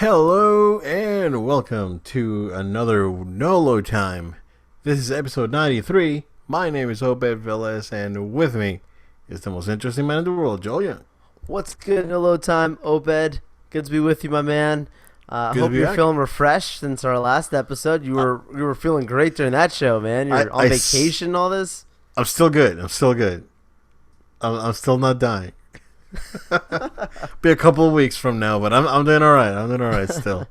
Hello and welcome to another Nolo Time. This is episode 93. My name is Obed Velez, and with me is the most interesting man in the world, Joel Young. What's good? Hello, time, Obed. Good to be with you, my man. I hope you're feeling refreshed since our last episode. You were feeling great during that show, man. You're on vacation and all this. I'm still good. I'm I'm still not dying. Be a couple of weeks from now, but I'm doing all right. I'm doing all right still.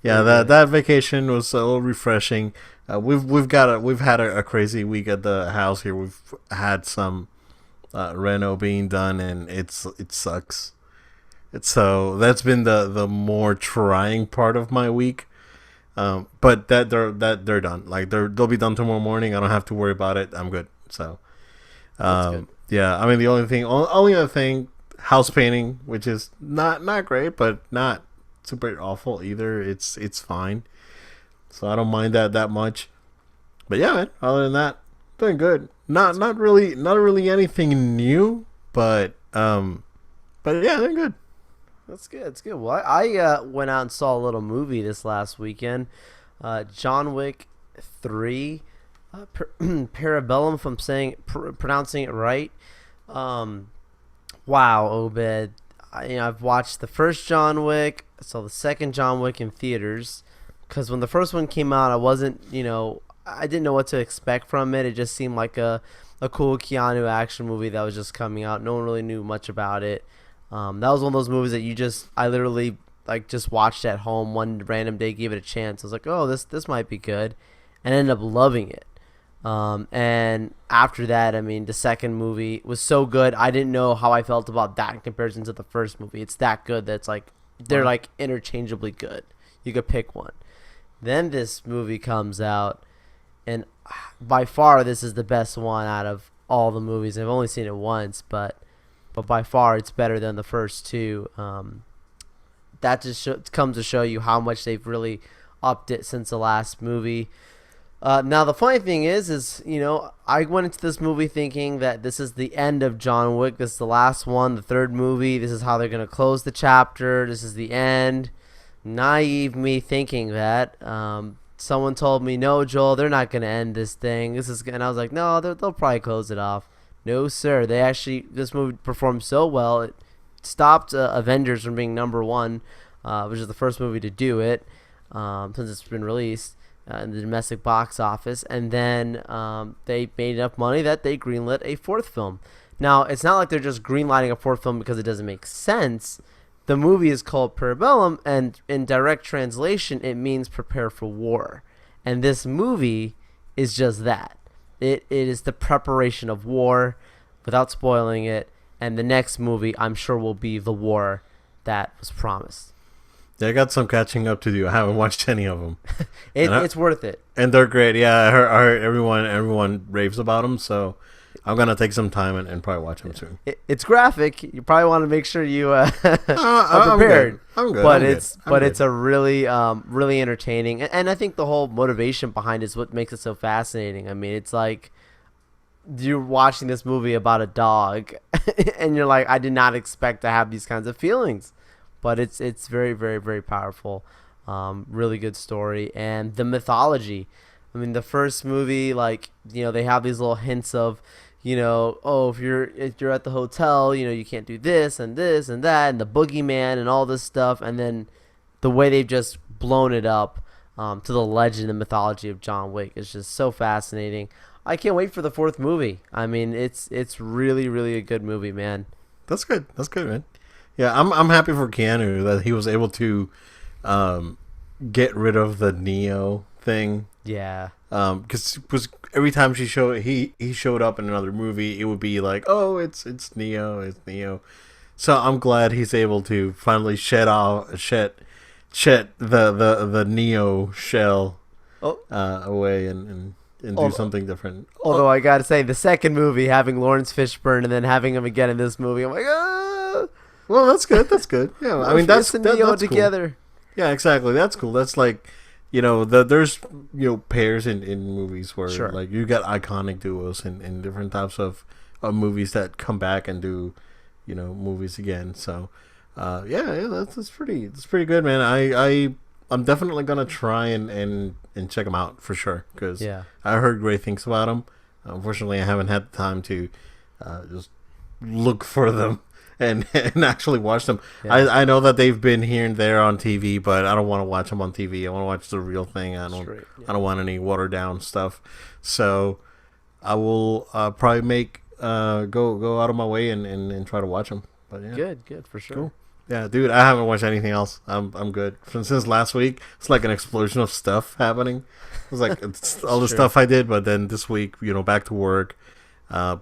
Yeah, that vacation was a little refreshing. We've had a crazy week at the house here. We've had some reno being done, and it sucks. So that's been the more trying part of my week. But they're done. Like they'll be done tomorrow morning. I don't have to worry about it. I'm good. So yeah. I mean, the only other thing, house painting, which is not great, but not super awful either. It's fine. So I don't mind that much. But yeah, man. Other than that, doing good. Not really anything new, but yeah, doing good. That's good. That's good. Well, I went out and saw a little movie this last weekend. John Wick 3, Parabellum, if I'm pronouncing it right. Wow, Obed. I've watched the first John Wick. I saw the second John Wick in theaters. Because when the first one came out, I didn't know what to expect from it. It just seemed like a cool Keanu action movie that was just coming out. No one really knew much about it. That was one of those movies that I literally just watched at home one random day, gave it a chance. I was like, oh, this might be good, and ended up loving it. And after that, the second movie was so good. I didn't know how I felt about that in comparison to the first movie. It's that good that's they're interchangeably good. You could pick one. Then this movie comes out, and by far this is the best one out of all the movies. I've only seen it once, but by far it's better than the first two. That just comes to show you how much they've really upped it since the last movie. Now the funny thing is I went into this movie thinking that this is the end of John Wick. This is the last one, the third movie. This is how they're going to close the chapter. This is the end. Naive me thinking that. Someone told me, no, Joel, they're not going to end this thing. And I was like, no, they'll probably close it off. No, sir. This movie performed so well. It stopped Avengers from being number one, which is the first movie to do it since it's been released in the domestic box office. And then they made enough money that they greenlit a fourth film. Now, it's not like they're just greenlighting a fourth film because it doesn't make sense. The movie is called Parabellum, and in direct translation, it means prepare for war. And this movie is just that. It is the preparation of war, without spoiling it, and the next movie I'm sure will be the war that was promised. Yeah, I got some catching up to do. I haven't watched any of them. It's worth it, and they're great. Yeah, I heard everyone raves about them, so I'm gonna take some time and probably watch them soon. It's graphic. You probably want to make sure you are prepared. I'm good. But it's a really really entertaining, and I think the whole motivation behind it is what makes it so fascinating. It's like you're watching this movie about a dog, and you're like, I did not expect to have these kinds of feelings, but it's very very very powerful. Really good story, and the mythology. The first movie, they have these little hints of, if you're at the hotel, you can't do this and this and that, and the boogeyman and all this stuff, and then the way they've just blown it up to the legend and mythology of John Wick is just so fascinating. I can't wait for the fourth movie. It's really really a good movie, man. That's good, man. Yeah, I'm happy for Keanu that he was able to get rid of the Neo thing. Yeah. Because every time he showed up in another movie, it would be like, oh, it's Neo. So I'm glad he's able to finally shed the Neo shell away and do something different. Although I gotta say, the second movie, having Lawrence Fishburne and then having him again in this movie, I'm like, ah. Well, that's good. Yeah, that's Neo that's together. Cool. Yeah, exactly. That's cool. That's like, there's pairs in movies where sure. You got iconic duos in different types of movies that come back and do movies again. So Yeah, that's pretty good, man. I'm definitely gonna try and check them out for sure because Yeah. I heard great things about them. Unfortunately, I haven't had the time to just look for them and actually watch them. Yeah. I know that they've been here and there on TV, but I don't want to watch them on TV. I want to watch the real thing. Straight. Yeah. I don't want any watered down stuff. So I will probably make go out of my way and try to watch them. But yeah, Good for sure. cool. Yeah, dude, I haven't watched anything else. I'm good. Since last week, it's like an explosion of stuff happening. It was like it's all the Sure. stuff I did, but then this week, back to work.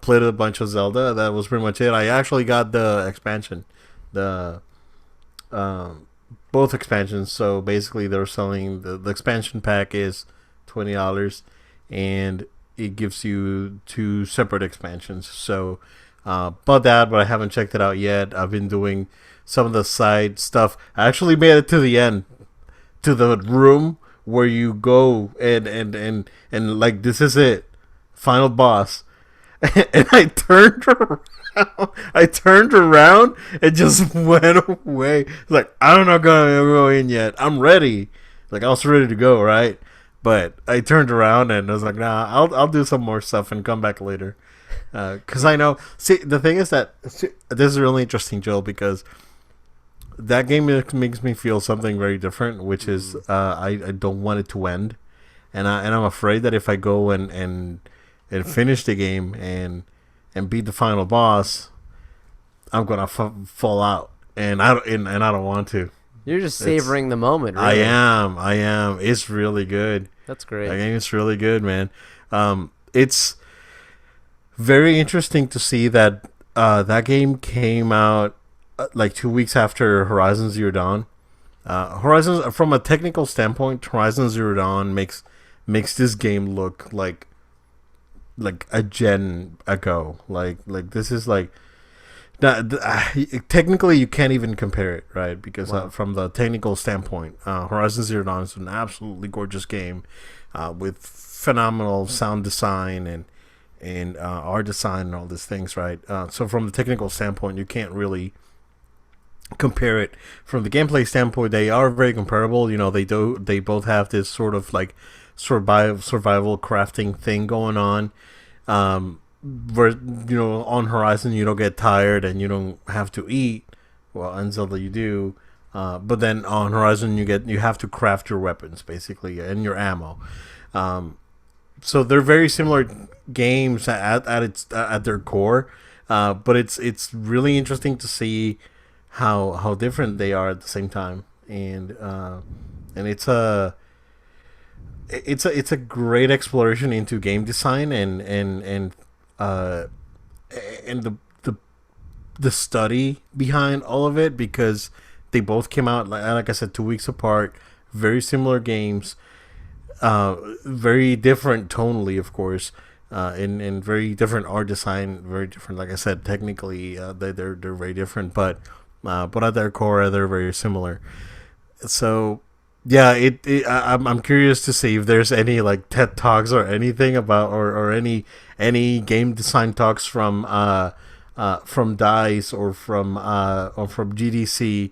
Played a bunch of Zelda. That was pretty much it. I actually got the expansion, the both expansions. So basically, they're selling the expansion pack is $20, and it gives you two separate expansions. So, but I haven't checked it out yet. I've been doing some of the side stuff. I actually made it to the end, to the room where you go and like this is it, final boss. And I turned around. I turned around and just went away. Like I'm not gonna go in yet. I'm ready. Like I was ready to go, right? But I turned around and I was like, nah, I'll do some more stuff and come back later. Because I know. See, the thing is that this is really interesting, Joel, because that game makes me feel something very different, which is I don't want it to end, and I'm afraid that if I go and finish the game and beat the final boss, I'm gonna fall out, and I don't want to. You're just savoring the moment, really. I am. It's really good. That's great. That game is really good, man. It's very interesting to see that that game came out like 2 weeks after Horizon Zero Dawn. Horizon, from a technical standpoint, Horizon Zero Dawn makes this game look like a gen ago. Like this is like. Technically, you can't even compare it, right? Because from the technical standpoint, Horizon Zero Dawn is an absolutely gorgeous game with phenomenal sound design and art design and all these things, right? So from the technical standpoint, you can't really compare it. From the gameplay standpoint, they are very comparable. They both have this sort of like survival crafting thing going on. Where on Horizon you don't get tired and you don't have to eat. Well, in Zelda you do, but then on Horizon you have to craft your weapons basically and your ammo. So they're very similar games at their core, but it's really interesting to see how different they are at the same time, and it's a great exploration into game design and the study behind all of it, because they both came out like I said 2 weeks apart, very similar games, very different tonally, of course, and very different art design, very different. Like I said, technically, they're very different, but at their core, they're very similar. So. Yeah, I'm curious to see if there's any like TED Talks or anything about or any game design talks from DICE or from GDC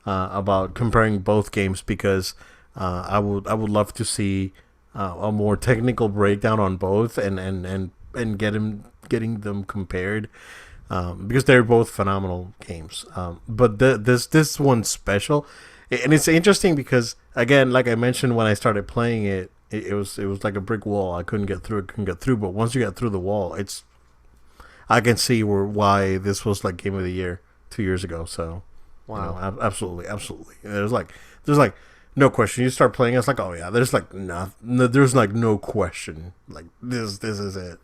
about comparing both games, because I would love to see a more technical breakdown on both and getting them compared, because they're both phenomenal games. But this one's special. And it's interesting because, again, like I mentioned when I started playing it, it was like a brick wall. I couldn't get through. But once you get through the wall, I can see why this was like Game of the Year 2 years ago. So, wow, absolutely. There's like no question. You start playing, it's like, oh yeah, there's like there's like no question. Like this is it.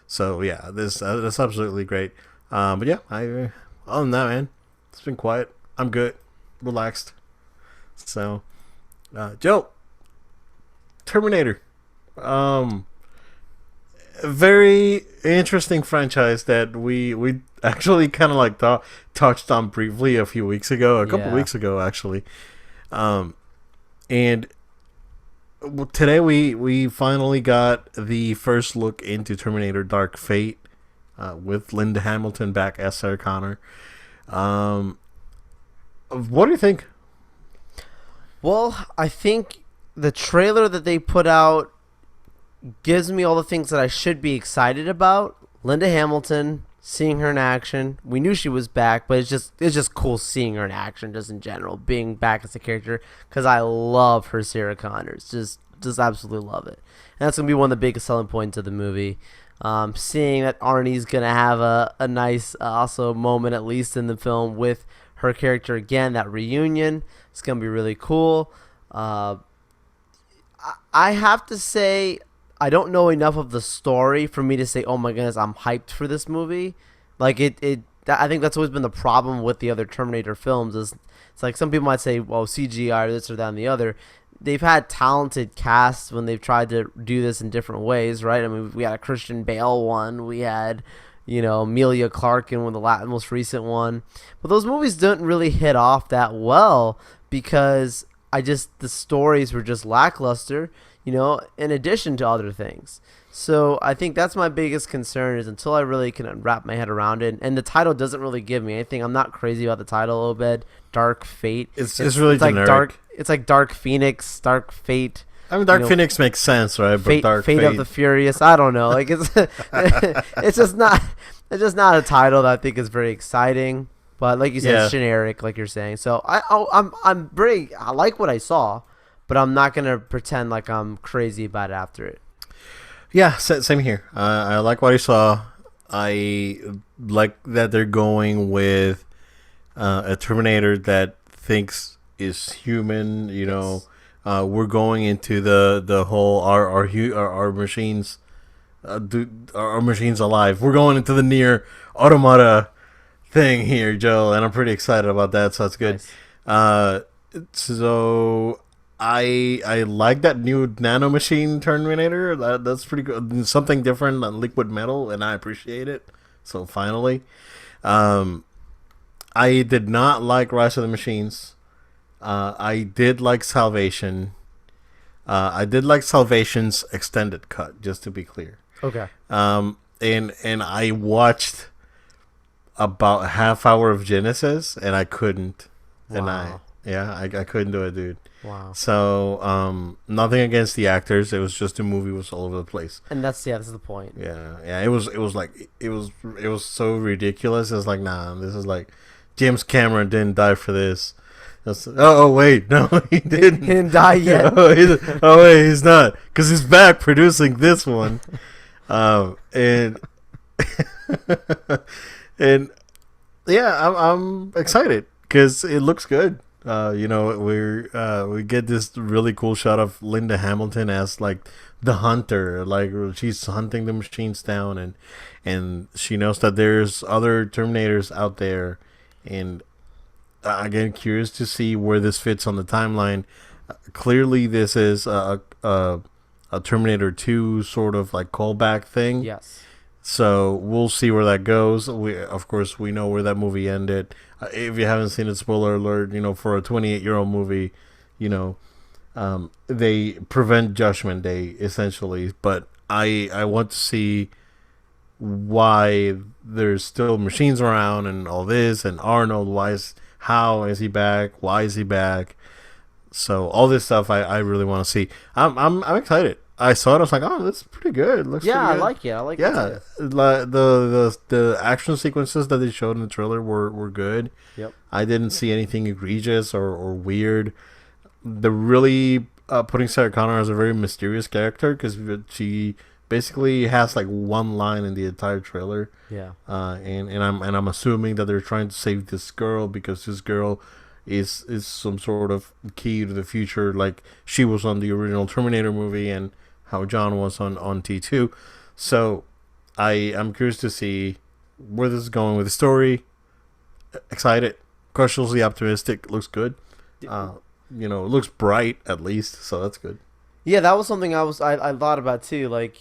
So yeah, that's absolutely great. But yeah, other than that, man, it's been quiet. I'm good, relaxed. So, Joe, Terminator, very interesting franchise that we actually kind of like touched on briefly a couple weeks ago, actually. And today we finally got the first look into Terminator Dark Fate, with Linda Hamilton back as Sarah Connor. What do you think? Well, I think the trailer that they put out gives me all the things that I should be excited about. Linda Hamilton, seeing her in action. We knew she was back, but it's just cool seeing her in action, just in general, being back as a character. Because I love her Sarah Connors, just absolutely love it. And that's gonna be one of the biggest selling points of the movie. Seeing that Arnie's gonna have a nice also moment, at least in the film, with her character again. That reunion, it's gonna be really cool. I have to say, I don't know enough of the story for me to say, oh my goodness, I'm hyped for this movie. Like I think that's always been the problem with the other Terminator films. Is it's like some people might say, well, CGI or this or that and the other. They've had talented casts when they've tried to do this in different ways, right? I mean, we had a Christian Bale one, we had, Emilia Clarke in the most recent one, but those movies didn't really hit off that well because the stories were just lackluster, in addition to other things. So I think that's my biggest concern, is until I really can wrap my head around it, and the title doesn't really give me anything. I'm not crazy about the title, Obed. Dark Fate. It's really generic. Like Dark. It's like Dark Phoenix, Dark Fate. I mean, Dark Phoenix makes sense, right? But Dark Fate of the Furious. I don't know. Like it's just not a title that I think is very exciting. But like you said, it's generic, like you're saying. So I like what I saw, but I'm not gonna pretend like I'm crazy about it after it. Yeah, same here. I like what I saw. I like that they're going with a Terminator that thinks is human. Yes. We're going into the whole our machines, our machines alive. We're going into the near automata thing here, Joe, and I'm pretty excited about that. So that's good. Nice. So I like that new nanomachine Terminator. That's pretty good. Something different than liquid metal, and I appreciate it. So finally, I did not like Rise of the Machines. I did like Salvation. I did like Salvation's extended cut, just to be clear. Okay. And I watched about a half hour of Genesis, and I couldn't. Wow. And I couldn't do it, dude. Wow. So, nothing against the actors. It was just the movie was all over the place. And that's the point. Yeah. It was so ridiculous. It's like, nah, this is like James Cameron didn't die for this. Wait, no, he didn't. He didn't die yet. Wait, he's not, because he's back producing this one. And and yeah, I'm excited because it looks good. We get this really cool shot of Linda Hamilton as like the hunter, like she's hunting the machines down, and she knows that there's other Terminators out there, and again, curious to see where this fits on the timeline. Clearly, this is a Terminator 2 sort of like callback thing. Yes. So we'll see where that goes. Of course, we know where that movie ended. If you haven't seen it, spoiler alert. For a 28-year-old movie, they prevent Judgment Day essentially. But I want to see why there's still machines around and all this, and Arnold. How is he back? Why is he back? So all this stuff I really want to see. I'm excited. I saw it. I was like, oh, that's pretty good. Looks pretty good. I like it. I like it. Yeah, the action sequences that they showed in the trailer were good. Yep. I didn't see anything egregious or weird. They're really putting Sarah Connor as a very mysterious character because she basically has like one line in the entire trailer. Yeah. And I'm assuming that they're trying to save this girl because this girl is some sort of key to the future, like she was on the original Terminator movie and how John was on T2. So I'm curious to see where this is going with the story. Excited, cautiously optimistic. Looks good. It looks bright at least, so that's good. Yeah, that was something I thought about too. Like,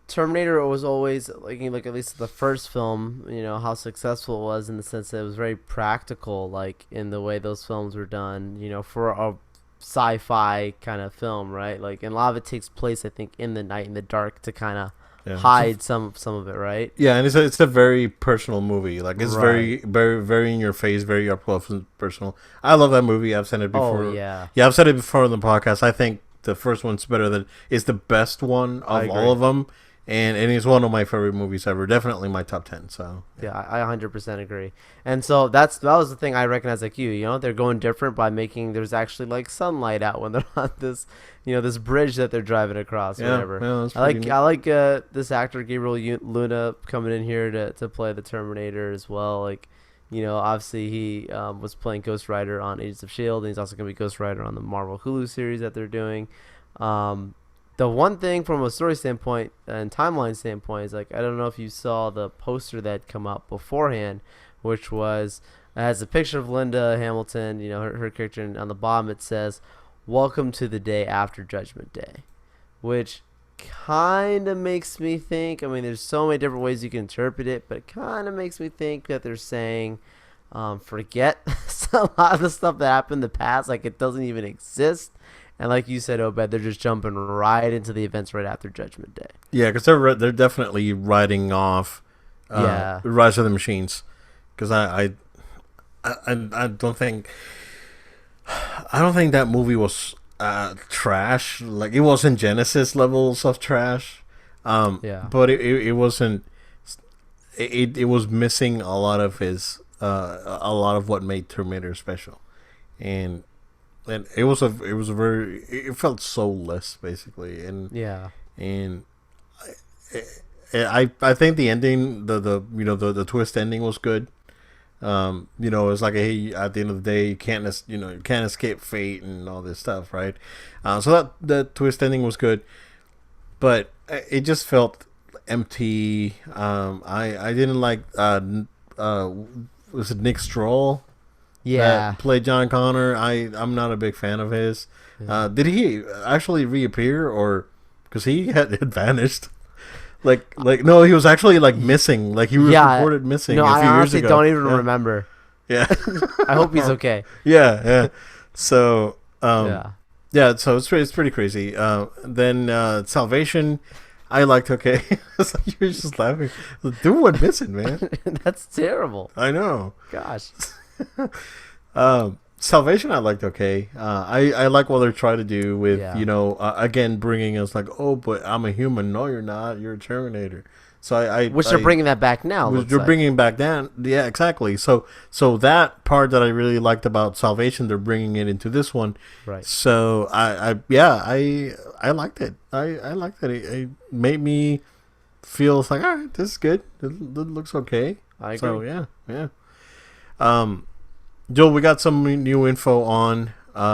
Terminator was always like at least the first film, how successful it was in the sense that it was very practical, like in the way those films were done, for a sci-fi kind of film, right? Like, and a lot of it takes place, I think, in the night, in the dark, to kind of hide some of it, right? Yeah, and it's a very personal movie. Like it's Right. very in your face, very up close and personal. I love that movie. I've said it before. Oh yeah, Yeah, I've said it before on the podcast. I think the first one's better than is the best one I of agree. all of them, and it's one of my favorite movies ever. Definitely my top 10. So Yeah, I 100% agree. And so that was the thing I recognize, like you know, they're going different by making there's actually like sunlight out when they're on this, you know, this bridge that they're driving across, or yeah, whatever. yeah, that's I like pretty neat. I like this actor Gabriel Luna coming in here to play the Terminator as well. Like, you know, obviously he was playing Ghost Rider on Agents of Shield, and he's also gonna be Ghost Rider on the Marvel Hulu series that they're doing. The one thing from a story standpoint and timeline standpoint is, like, I don't know if you saw the poster that had come out beforehand, which was has a picture of Linda Hamilton, you know, her character, and on the bottom it says, "Welcome to the day after Judgment Day," which kind of makes me think. I mean, there's so many different ways you can interpret it, but it kind of makes me think that they're saying, forget a lot of the stuff that happened in the past, like it doesn't even exist. And like you said, Obed, they're just jumping right into the events right after Judgment Day. Yeah, because they're definitely writing off Yeah. Rise of the Machines. Because I don't think that movie was trash. Like it wasn't Genesis levels of trash. Yeah. But it wasn't. It was missing a lot of his a lot of what made Terminator special, and it was a very it felt soulless basically, Yeah. and I think the ending the twist ending was good. You know, it's like hey, at the end of the day, you can't escape fate and all this stuff, right? So that twist ending was good, but it just felt empty. I didn't like was it Nick Stroll Yeah. that played John Connor? I'm not a big fan of his. Did he actually reappear, or because he had vanished? Like no, he was actually like missing. Like he was reported missing No, a few I years honestly ago. don't even Yeah. remember. Yeah. I hope he's okay. Yeah. So Yeah. yeah, so it's pretty crazy. Then Salvation, I liked. Okay, It's like you're just laughing. The dude went missing, man. That's terrible. I know. Gosh. Salvation, I liked. Okay, I like what they're trying to do with again bringing us like, oh, but I'm a human. No, you're not. You're a Terminator. So Which they're bringing that back now. They're bringing back down. Yeah, exactly. So that part that I really liked about Salvation, they're bringing it into this one. Right. So I liked it. I liked it. It made me feel it's like, all right, this is good. It looks okay. I agree. So yeah. Joel, we got some new info on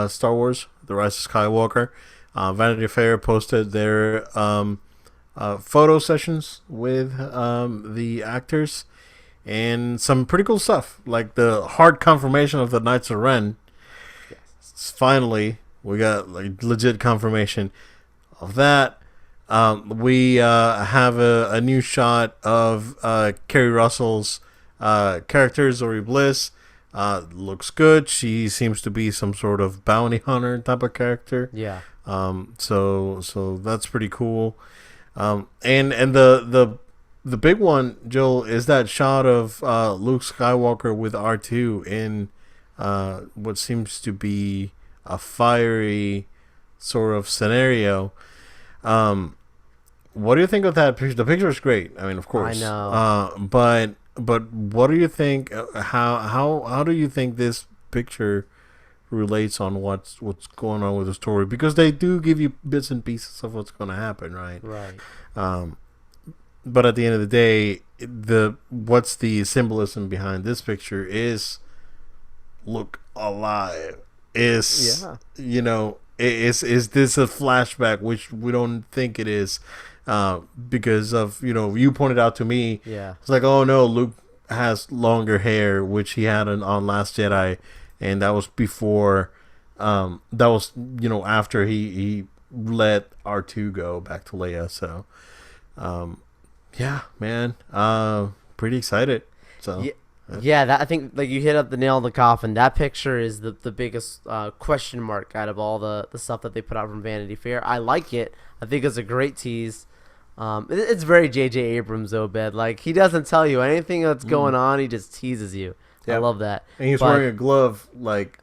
Star Wars: The Rise of Skywalker. Vanity Fair posted their photo sessions with the actors and some pretty cool stuff, like the hard confirmation of the Knights of Ren. Yes. Finally, we got like legit confirmation of that. We have a new shot of Kerry Russell's character, Zori Bliss. Looks good. She seems to be some sort of bounty hunter type of character. Yeah. So that's pretty cool. And the big one, Joel, is that shot of Luke Skywalker with R2 in what seems to be a fiery sort of scenario. What do you think of that picture? The picture is great. I mean, of course. I know. But what do you think? How do you think this picture relates on what's going on with the story? Because they do give you bits and pieces of what's going to happen, right? Right. But at the end of the day, what's the symbolism behind this picture is Luke alive. Is this a flashback, which we don't think it is. Because of you pointed out to me, it's like, oh no, Luke has longer hair, which he had on Last Jedi, and that was before, that was after he let R2 go back to Leia. So, yeah, man, pretty excited. So I think like you hit up the nail in the coffin. That picture is the biggest question mark out of all the stuff that they put out from Vanity Fair. I like it. I think it's a great tease. It's very J.J. Abrams, Obed. Like, he doesn't tell you anything that's going on. He just teases you. Yep. I love that. And he's wearing a glove, like,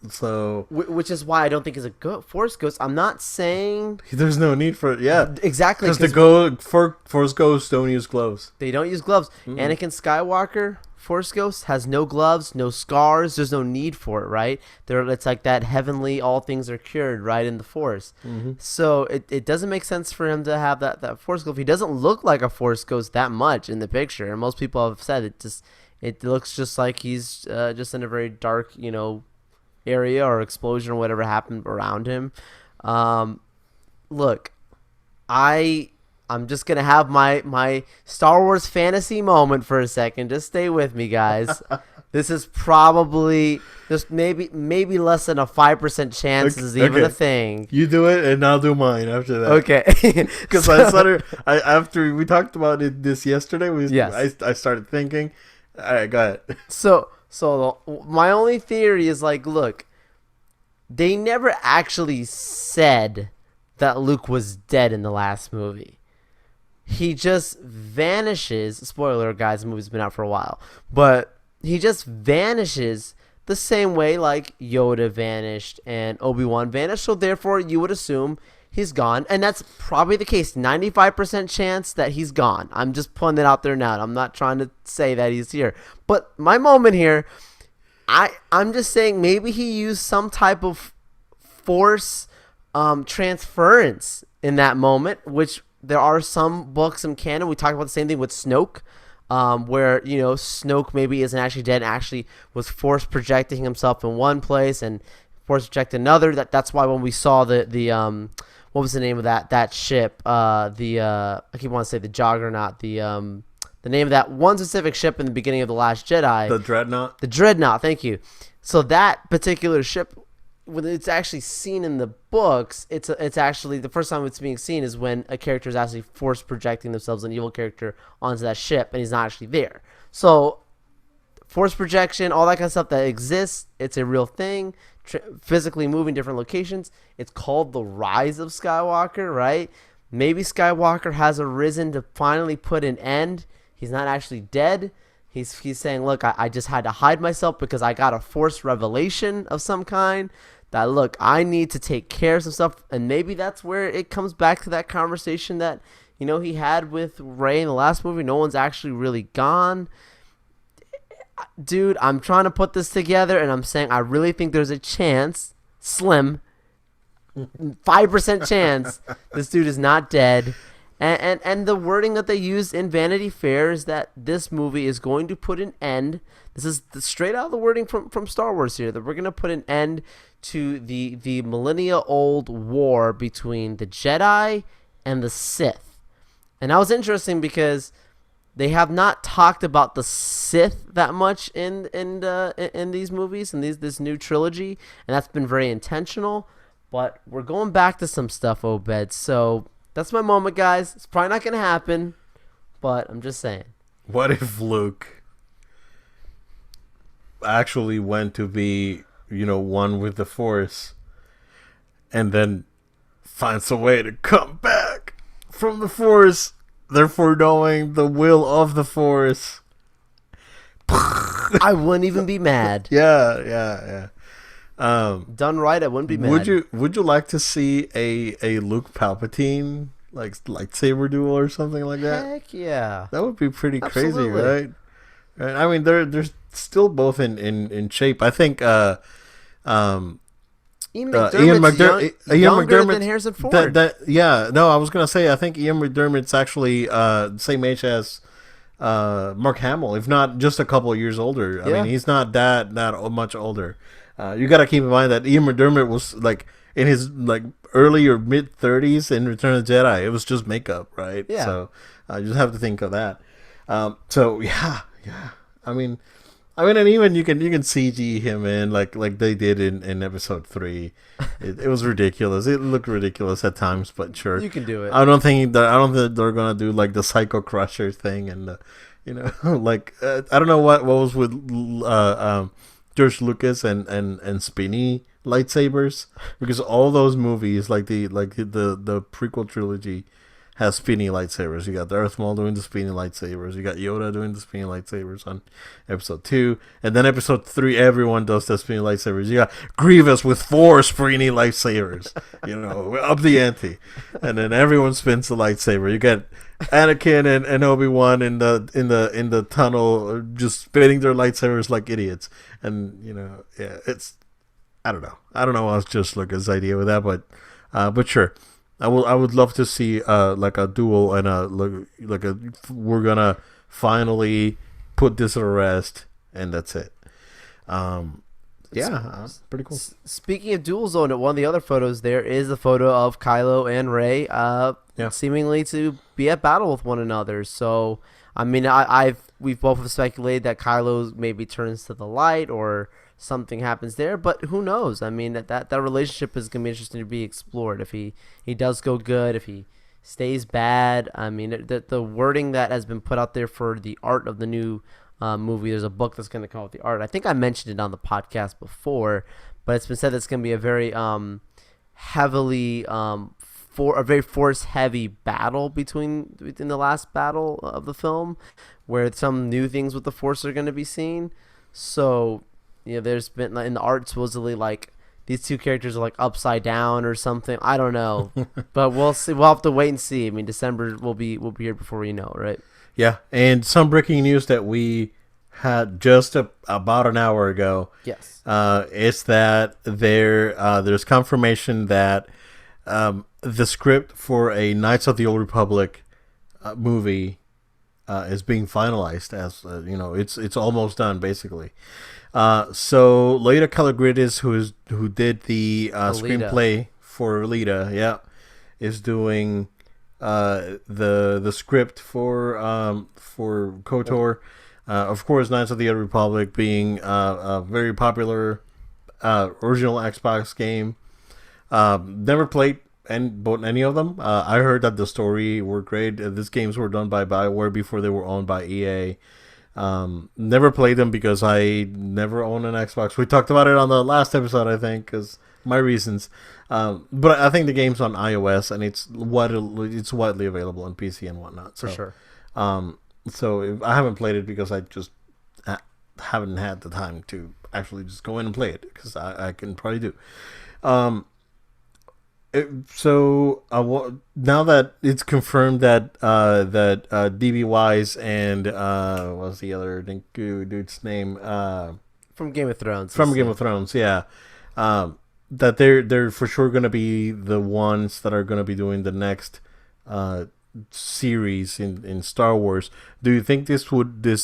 so. Which is why I don't think he's a Force Ghost. I'm not saying. There's no need for it. Yeah. Exactly. Because Force Ghosts don't use gloves. They don't use gloves. Anakin Skywalker, Force Ghost, has no gloves, no scars. There's no need for it, right? It's like that heavenly, all things are cured, right, in the Force. So it doesn't make sense for him to have that Force Ghost. He doesn't look like a Force Ghost that much in the picture. And most people have said it looks just like he's just in a very dark, area or explosion or whatever happened around him. Look, I'm just going to have my Star Wars fantasy moment for a second. Just stay with me, guys. This is probably just maybe less than a 5% chance this is even a thing. You do it, and I'll do mine after that. Okay. Because after we talked about this yesterday, I started thinking. All right, go ahead. So my only theory is, like, look, they never actually said that Luke was dead in the last movie. He just vanishes. Spoiler, guys, the movie's been out for a while. But he just vanishes the same way like Yoda vanished and Obi-Wan vanished. So therefore, you would assume he's gone. And that's probably the case. 95% chance that he's gone. I'm just putting it out there now. I'm not trying to say that he's here. But my moment here, I'm just saying maybe he used some type of Force transference in that moment, which there are some books in canon. We talked about the same thing with Snoke, where, Snoke maybe isn't actually dead, actually was Force projecting himself in one place and Force projecting another. That's why when we saw the what was the name of that ship? I keep wanting to say the Juggernaut. The name of that one specific ship in the beginning of The Last Jedi. The Dreadnought. The Dreadnought. Thank you. So that particular ship, when it's actually seen in the books, it's actually the first time it's being seen is when a character is actually Force projecting themselves, an evil character, onto that ship, and he's not actually there. So Force projection, all that kind of stuff that exists, it's a real thing. Physically moving different locations. It's called the Rise of Skywalker, right? Maybe Skywalker has arisen to finally put an end. He's not actually dead. He's saying, look, I just had to hide myself because I got a Force revelation of some kind that, look, I need to take care of some stuff. And maybe that's where it comes back to that conversation that, he had with Rey in the last movie. No one's actually really gone. Dude, I'm trying to put this together, and I'm saying I really think there's a chance, slim, 5% chance, this dude is not dead. And the wording that they used in Vanity Fair is that this movie is going to put an end. This is straight out of the wording from Star Wars here, that we're going to put an end to the millennia-old war between the Jedi and the Sith. And that was interesting because they have not talked about the Sith that much in these movies, in this new trilogy, and that's been very intentional. But we're going back to some stuff, Obed, so that's my moment, guys. It's probably not going to happen, but I'm just saying. What if Luke actually went to be, one with the Force, and then finds a way to come back from the Force, therefore knowing the will of the Force? I wouldn't even be mad. Yeah. Done right, I wouldn't be mad. Would you like to see a Luke Palpatine lightsaber duel or something like that? Heck yeah. That would be pretty Absolutely. crazy, right? I mean, they're still both in shape. I think Ian McDermott's younger than Harrison Ford. I was gonna say I think Ian McDermott's actually same age as Mark Hamill, if not just a couple of years older. I mean, he's not that much older. You got to keep in mind that Ian McDermott was in his early or mid 30s in Return of the Jedi. It was just makeup, right? Yeah. So you just have to think of that. So yeah. I mean, and even you can CG him in like they did in Episode 3. It was ridiculous. It looked ridiculous at times, but sure, you can do it. I don't think they're gonna do the Psycho Crusher thing and I don't know what was with George Lucas and spinny lightsabers, because all those movies, the prequel trilogy, has spinny lightsabers. You got Darth Maul doing the spinny lightsabers. You got Yoda doing the spinny lightsabers on episode 2. And then episode 3, everyone does the spinny lightsabers. You got Grievous with 4 spinny lightsabers. Up the ante. And then everyone spins the lightsaber. You got Anakin and Obi-Wan in the tunnel just spinning their lightsabers like idiots. And, it's... I don't know. I don't know what's just Lucas' idea with that, but sure. I would love to see like a duel and we're gonna finally put this to rest and that's it. Pretty cool. Speaking of duels, though, one of the other photos there is a photo of Kylo and Rey, seemingly to be at battle with one another. So, I mean, we've both speculated that Kylo maybe turns to the light or something happens there, but who knows? I mean, that relationship is going to be interesting to be explored. If he does go good, if he stays bad. I mean, the wording that has been put out there for the art of the new movie, there's a book that's going to come out with the art. I think I mentioned it on the podcast before, but it's been said that it's going to be a very heavily a very force-heavy battle between the last battle of the film, where some new things with the Force are going to be seen. So, there's been in the art supposedly like these two characters are like upside down or something. I don't know, but we'll see. We'll have to wait and see. I mean, December will be here before we know, right? Yeah, and some breaking news that we had just about an hour ago. Yes, is that there's confirmation that the script for a Knights of the Old Republic movie is being finalized. As it's almost done basically. So Leda Calogridis, who did the screenplay for Leda, is doing the script for KOTOR. Of course, Knights of the Old Republic being a very popular original Xbox game. Never played any of them. I heard that the story were great. These games were done by BioWare before they were owned by EA. Never played them because I never owned an Xbox. We talked about it on the last episode, I think, because my reasons. But I think the game's on iOS and it's widely available on PC and whatnot. So, for sure. So I haven't played it because I just haven't had the time to actually just go in and play it, because I can probably do. Now that it's confirmed that DB Wise and what's the other dude's name from Game of Thrones? Game of Thrones, yeah. That they're for sure going to be the ones that are going to be doing the next series in Star Wars. Do you think this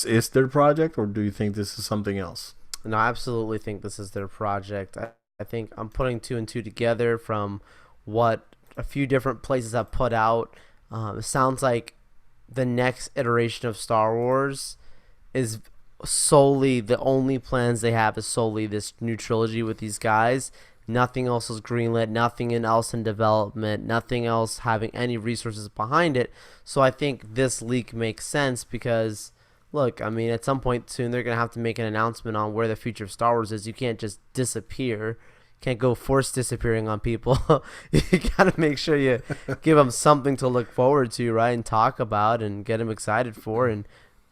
is their project, or do you think this is something else? No, I absolutely think this is their project. I think I'm putting 2 and 2 together from what a few different places have put out. It sounds like the next iteration of Star Wars is solely, the only plans they have is solely this new trilogy with these guys. Nothing else is greenlit, nothing else in development, nothing else having any resources behind it. So I think this leak makes sense because, look, I mean, at some point soon they're going to have to make an announcement on where the future of Star Wars is. You can't just disappear. Can't go force disappearing on people. You got to make sure you give them something to look forward to, right, and talk about and get them excited for. And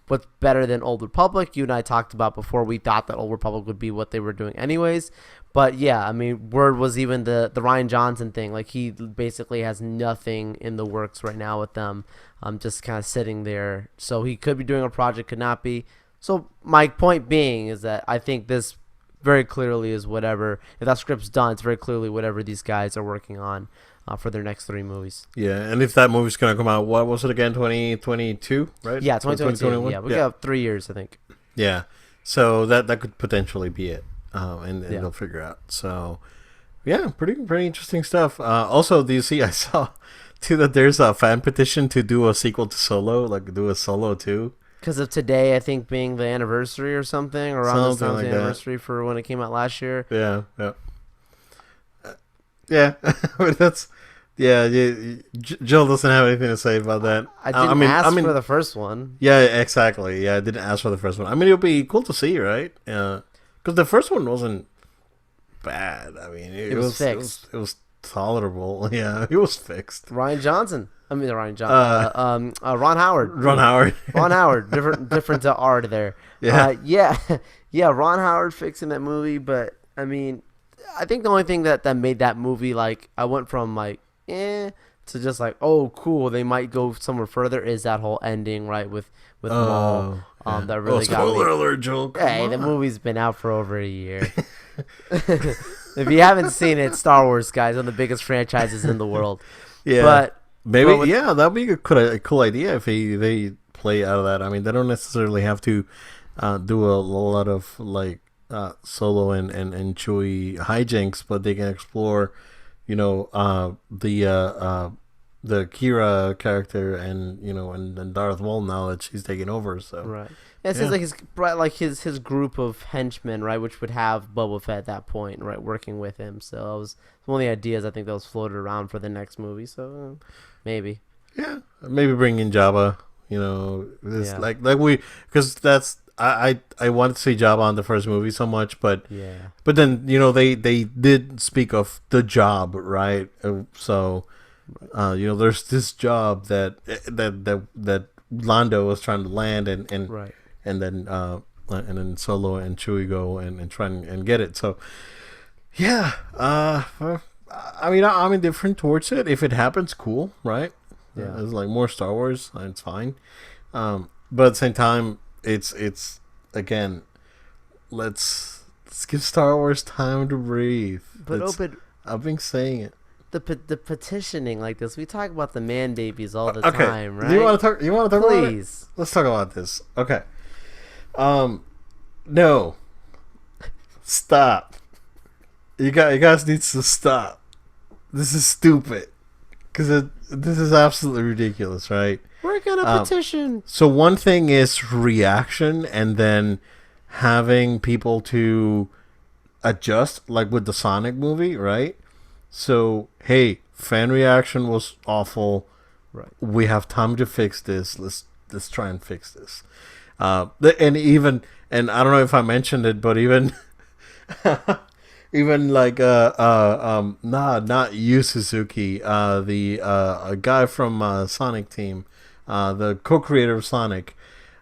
what's better than Old Republic? You and I talked about before. We thought that Old Republic would be what they were doing anyways. But, yeah, I mean, word was even the Rian Johnson thing. Like, he basically has nothing in the works right now with them, just kind of sitting there. So he could be doing a project, could not be. So my point being is that I think this very clearly is whatever, if that script's done, it's very clearly whatever these guys are working on for their next 3 movies. Yeah, and if that movie's going to come out, what was it again, 2022, right? Yeah, 2022. Yeah, we got 3 years, I think. Yeah, so that could potentially be it, and they'll figure out. So, yeah, pretty interesting stuff. Also, do you see, I saw, too, that there's a fan petition to do a sequel to Solo, like do a Solo 2. Because of today, I think, being the anniversary or something, around this time, the anniversary for when it came out last year. Yeah. That's Jill doesn't have anything to say about that. I didn't ask for the first one. Yeah, exactly. Yeah, I didn't ask for the first one. I mean, it would be cool to see, right? Yeah, because the first one wasn't bad. I mean, it was fixed. It was tolerable. Yeah, it was fixed. Rian Johnson. I mean, Ryan John. Ron Howard. Ron Howard. Ron Howard. Different art there. Yeah. Yeah. Ron Howard fixing that movie, but I mean, I think the only thing that made that movie like I went from like to just like, oh, cool, they might go somewhere further is that whole ending, right, with Maul. That really got me. Spoiler alert, Joel. Hey, the movie's been out for over a year. If you haven't seen it, Star Wars, guys, one of the biggest franchises in the world. Yeah. But maybe, that'd be a cool idea if they play out of that. I mean, they don't necessarily have to do a lot of like Solo and Chewie hijinks, but they can explore, the Kira character and Darth Maul now that she's taking over. So right, yeah, it seems like his group of henchmen, right, which would have Boba Fett at that point, right, working with him. So that was one of the ideas I think that was floated around for the next movie. So maybe, maybe bring in Jabba. Like because that's. I wanted to see Jabba in the first movie so much, but then they did speak of the job, right? So there's this job that Lando was trying to land, and then Solo and Chewie go and try and get it. So I mean I'm indifferent towards it. If it happens, cool, right? Yeah, it's like more Star Wars, and it's fine. But at the same time, it's again, let's give Star Wars time to breathe. But I've been saying it. The petitioning like this, we talk about the man babies all the time, right? You want to talk? Please. About it? Let's talk about this. Okay. No. Stop. You guys need to stop. This is stupid. Because this is absolutely ridiculous, right? We're gonna petition. So one thing is reaction, and then having people to adjust, like with the Sonic movie, right? So hey, fan reaction was awful. Right. We have time to fix this. Let's try and fix this. And I don't know if I mentioned it, but even like not Yu Suzuki, the guy from Sonic Team. The co-creator of Sonic,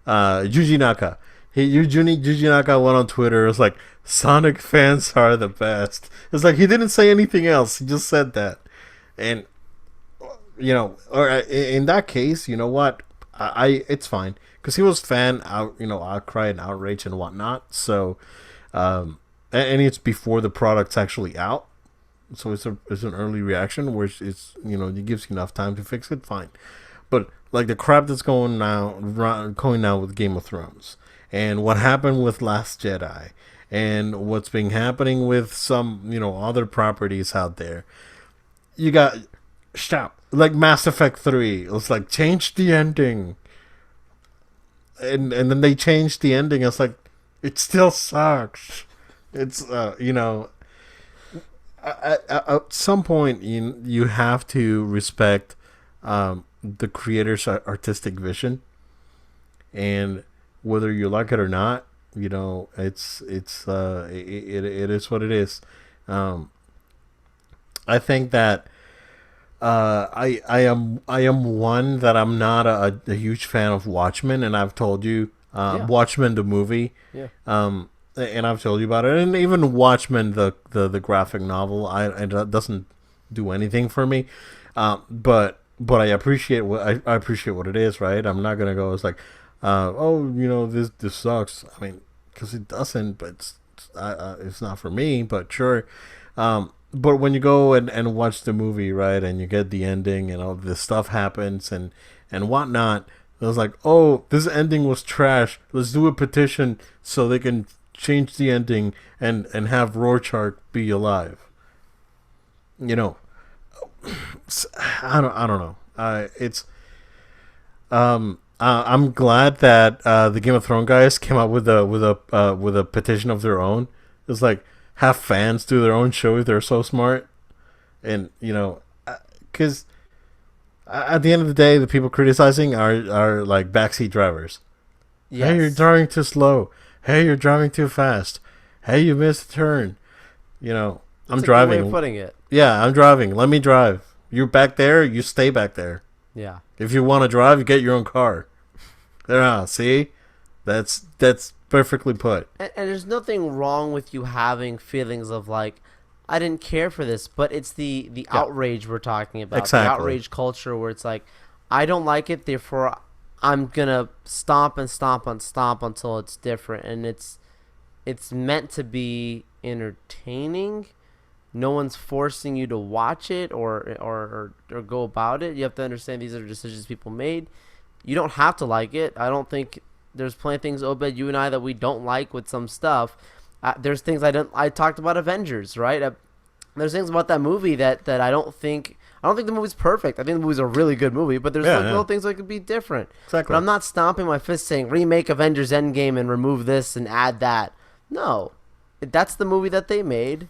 Yuji Naka. Yuji Naka went on Twitter. It was like, Sonic fans are the best. It's like he didn't say anything else. He just said that. And, or in that case, you know what? It's fine. Because he was outcry and outrage and whatnot. So, and it's before the product's actually out. So it's an early reaction, which is, it gives you enough time to fix it. Fine. But like the crap that's going now with Game of Thrones, and what happened with Last Jedi, and what's been happening with some other properties out there, you got stop. Like Mass Effect 3, it was like change the ending, and then they changed the ending. It's like it still sucks. It's at some point you have to respect the creator's artistic vision, and whether you like it or not, it is what it is. I think that I am one that I'm not a huge fan of Watchmen, and I've told you Watchmen the movie, and I've told you about it, and even Watchmen the graphic novel, it doesn't do anything for me, but I appreciate what it is, right? I'm not gonna go. It's like, this sucks. I mean, because it doesn't, but it's not for me. But sure. But when you go and watch the movie, right, and you get the ending, and all this stuff happens and whatnot, it was like, oh, this ending was trash. Let's do a petition so they can change the ending and have Rorschach be alive. I don't know. I'm glad that the Game of Thrones guys came up with a petition of their own. It's like, have fans do their own show if they're so smart, and because at the end of the day, the people criticizing are like backseat drivers. Yes. Hey, you're driving too slow. Hey, you're driving too fast. Hey, you missed a turn. I'm driving. Good way of putting it. Yeah, I'm driving. Let me drive. You're back there. You stay back there. Yeah. If you want to drive, you get your own car. Yeah, see? That's perfectly put. And there's nothing wrong with you having feelings of like, I didn't care for this, but it's the outrage we're talking about. Exactly. The outrage culture where it's like, I don't like it, therefore I'm gonna stomp and stomp and stomp until it's different. And it's meant to be entertaining. No one's forcing you to watch it or go about it. You have to understand these are decisions people made. You don't have to like it. I don't think there's plenty of things, Obed, you and I, that we don't like with some stuff. There's things I talked about Avengers, right? There's things about that movie that I don't think the movie's perfect. I think the movie's a really good movie, but there's little things that could be different. Exactly. But I'm not stomping my fist saying remake Avengers Endgame and remove this and add that. No. That's the movie that they made.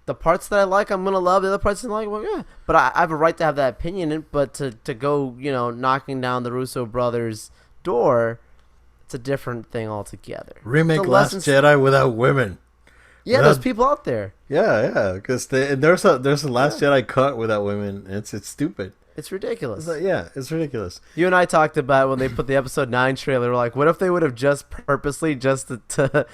The parts that I like, I'm gonna love. The other parts I like, well, yeah. But I have a right to have that opinion. But to go, knocking down the Russo brothers' door, it's a different thing altogether. Remake Last Jedi without women. Yeah, there's people out there. Yeah, because there's a Last Jedi cut without women. It's stupid. It's ridiculous. It's ridiculous. You and I talked about when they put the episode 9 trailer. We're like, what if they would have just purposely just to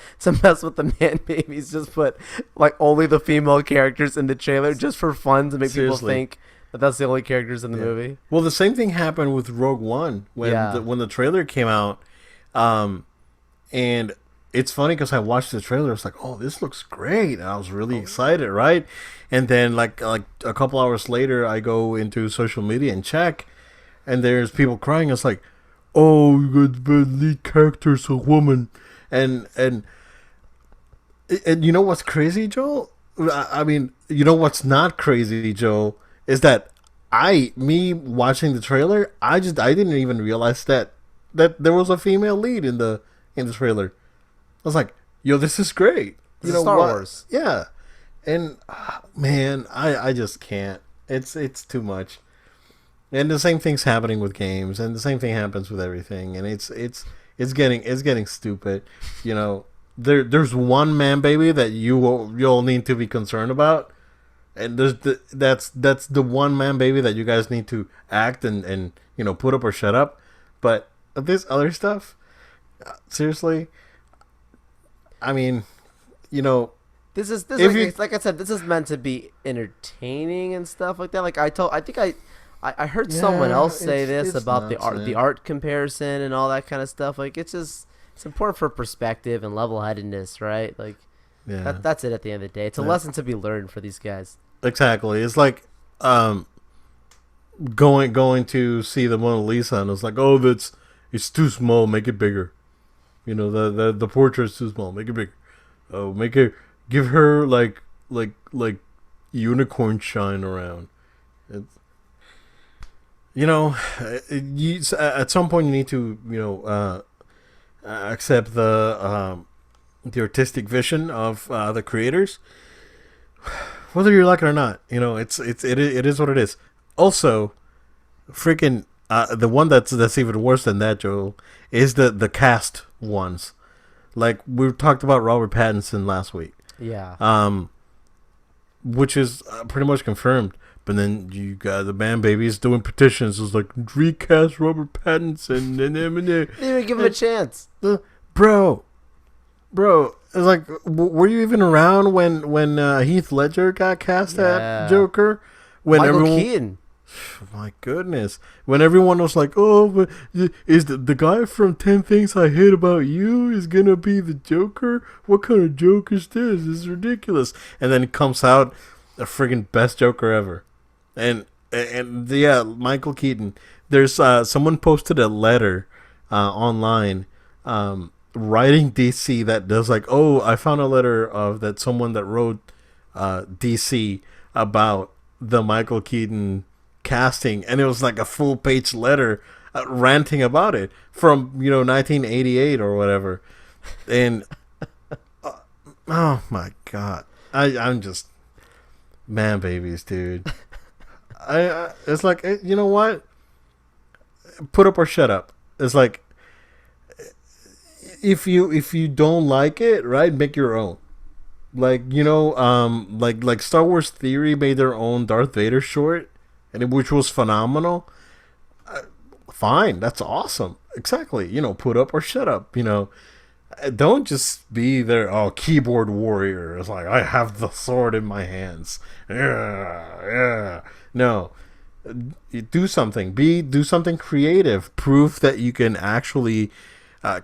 mess with the man babies, just put like only the female characters in the trailer just for fun to make people think that that's the only characters in the movie. Well, the same thing happened with Rogue One when the trailer came out, and it's funny because I watched the trailer. It's like, oh, this looks great. And I was really excited, right? And then like a couple hours later, I go into social media and check, and there's people crying. It's like, oh, the lead character's a woman, and you know what's crazy, Joel? I mean, you know what's not crazy, Joel, is that me watching the trailer, I didn't even realize that there was a female lead in the trailer. I was like, yo, this is great. Star Wars. Yeah. And man, I just can't. It's too much. And the same thing's happening with games, and the same thing happens with everything, and it's getting stupid. There's one man baby that you'll need to be concerned about, and that's the one man baby that you guys need to act and put up or shut up. But this other stuff, seriously, I mean, this is like I said, this is meant to be entertaining and stuff like that. Like I heard someone else say this about the art comparison and all that kind of stuff. Like it's important for perspective and level-headedness, right? Like that's it at the end of the day. It's a lesson to be learned for these guys. Exactly. It's like going to see the Mona Lisa, and it's like, oh, it's too small, make it bigger. The portrait's too small, make it bigger. Oh, give her like unicorn shine around. At some point you need to accept the artistic vision of the creators, whether you like it or not. It is what it is. Also, freaking the one that's even worse than that, Joel, is the cast ones. Like we talked about Robert Pattinson last week. Yeah. Which is pretty much confirmed. But then you got the man babies doing petitions. It's like, recast Robert Pattinson. They didn't even give him a chance. Bro. It's like, were you even around when Heath Ledger got cast at Joker? When Michael Keaton. My goodness. When everyone was like, oh, but is the guy from 10 Things I Hate About You is going to be the Joker? What kind of joke is this? This is ridiculous. And then it comes out the friggin' best Joker ever. And Michael Keaton. There's someone posted a letter online writing DC that does like, oh, I found a letter of that someone that wrote DC about the Michael Keaton casting, and it was like a full page letter ranting about it from 1988 or whatever. And oh my god, I'm just man babies, dude. It's like, you know what, put up or shut up. It's like, if you don't like it, right, make your own. Like like Star Wars Theory made their own Darth Vader short, which was phenomenal. fine, that's awesome. Exactly. Put up or shut up. Don't just be there, keyboard warrior. It's like, I have the sword in my hands. Yeah, yeah. No. You do something. Do something creative. Prove that you can actually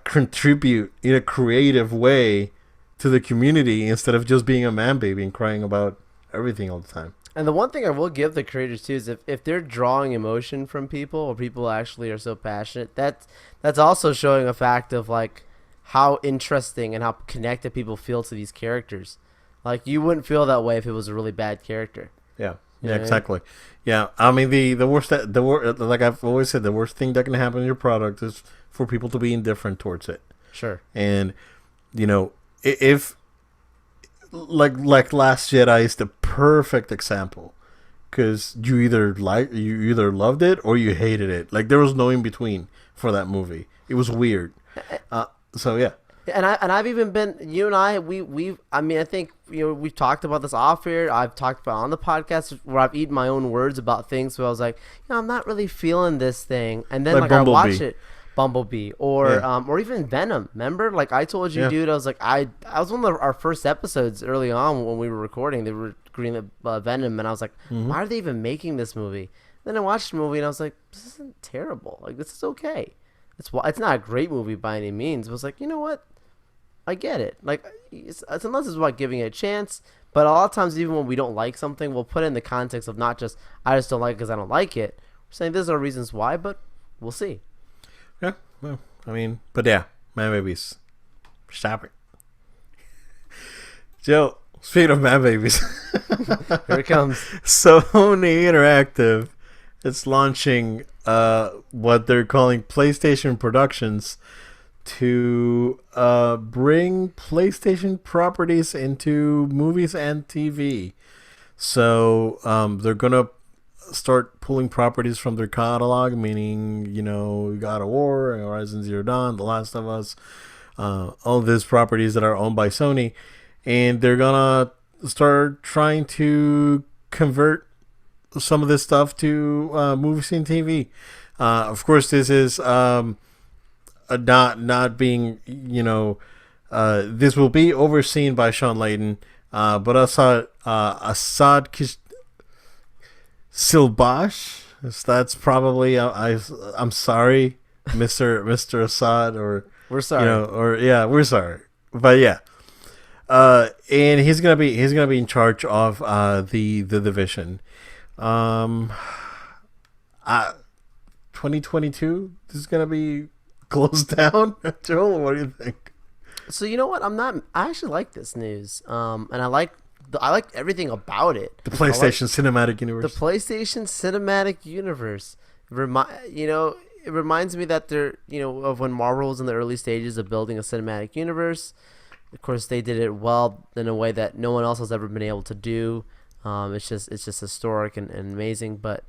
contribute in a creative way to the community instead of just being a man baby and crying about everything all the time. And the one thing I will give the creators too is if they're drawing emotion from people, or people actually are so passionate, that's also showing a fact of like how interesting and how connected people feel to these characters. Like, you wouldn't feel that way if it was a really bad character. Yeah. Yeah, exactly. Yeah, I mean the worst like I've always said, the worst thing that can happen to your product is for people to be indifferent towards it. Sure. And if like Last Jedi is the perfect example, because you either loved it or you hated it. Like, there was no in between for that movie. It was weird. So yeah. And I've even been, you and I, I think, we've talked about this off air. I've talked about on the podcast where I've eaten my own words about things. So I was like, I'm not really feeling this thing. And then like I watch it, Bumblebee, or even Venom. Remember, like I told you, dude, I was like, I was one of our first episodes early on when we were recording. They were agreeing Venom, and I was like, why are they even making this movie? Then I watched the movie and I was like, this isn't terrible. Like, this is okay. It's not a great movie by any means. But I was like, you know what? I get it. Like, unless it's about giving it a chance. But a lot of times, even when we don't like something, we'll put it in the context of not just, I just don't like it because I don't like it. We're saying these are reasons why, but we'll see. Yeah, well, I mean, but yeah, man babies. Stop it. Joe, speaking of man babies. Here it comes. Sony Interactive is launching what they're calling PlayStation Productions to bring PlayStation properties into movies and TV. So they're going to start pulling properties from their catalog, meaning, God of War, Horizon Zero Dawn, The Last of Us, all these properties that are owned by Sony. And they're going to start trying to convert some of this stuff to movies and TV. Of course, this is not being, this will be overseen by Sean Layden, but Assad Silbash, that's probably, I'm sorry, Mr. Assad, or we're sorry, we're sorry, but yeah, and he's gonna be in charge of the division. 2022, this is gonna be closed down. Joel, what do you think? So you know what? I actually like this news. And I like everything about it. The PlayStation Cinematic Universe. The PlayStation Cinematic Universe. It reminds me that they're, of when Marvel was in the early stages of building a cinematic universe. Of course, they did it well in a way that no one else has ever been able to do. It's just historic and amazing. But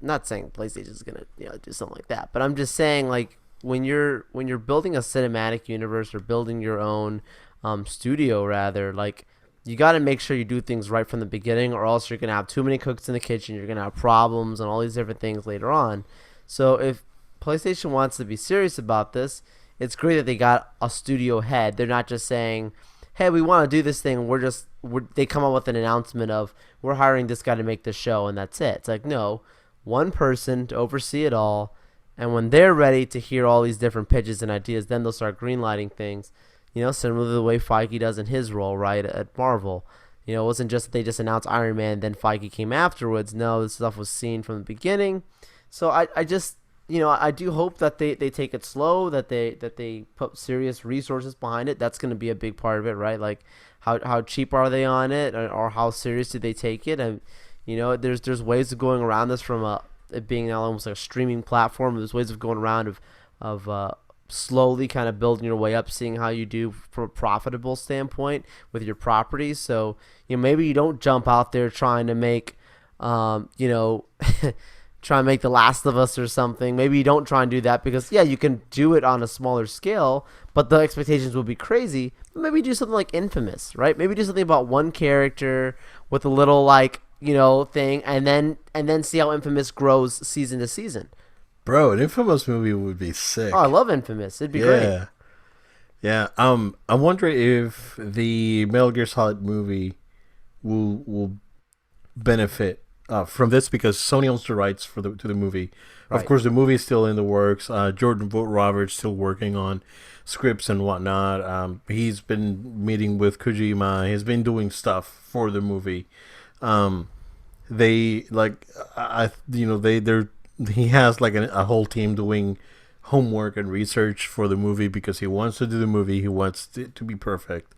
I'm not saying PlayStation is gonna do something like that. But I'm just saying, like, when you're building a cinematic universe or building your own studio, rather, like, you got to make sure you do things right from the beginning, or else you're gonna have too many cooks in the kitchen. You're gonna have problems and all these different things later on. So if PlayStation wants to be serious about this, it's great that they got a studio head. They're not just saying, hey, we want to do this thing. They come up with an announcement of, we're hiring this guy to make this show, and that's it. It's like, no, one person to oversee it all. And when they're ready to hear all these different pitches and ideas, then they'll start greenlighting things, similar to the way Feige does in his role, right, at Marvel. It wasn't just that they just announced Iron Man, then Feige came afterwards. No, this stuff was seen from the beginning. So I just, I do hope that they take it slow, that they put serious resources behind it. That's going to be a big part of it, right? Like, how cheap are they on it, or how serious do they take it? And, there's ways of going around this from it being now almost like a streaming platform. There's ways of going around of slowly kind of building your way up, seeing how you do from a profitable standpoint with your properties. So, maybe you don't jump out there trying to make, try and make The Last of Us or something. Maybe you don't try and do that because, you can do it on a smaller scale, but the expectations will be crazy. But maybe do something like Infamous, right? Maybe do something about one character with a little, like, thing, and then see how Infamous grows season to season. Bro, an Infamous movie would be sick. Oh, I love Infamous. It'd be great. Yeah. I wonder if the Metal Gear Solid movie will benefit from this because Sony owns the rights to the movie. Of Right. course, the movie is still in the works. Jordan Vogt Roberts still working on scripts and whatnot. He's been meeting with Kojima. He's been doing stuff for the movie. They like they're he has like a whole team doing homework and research for the movie because he wants to do the movie. He wants it to be perfect.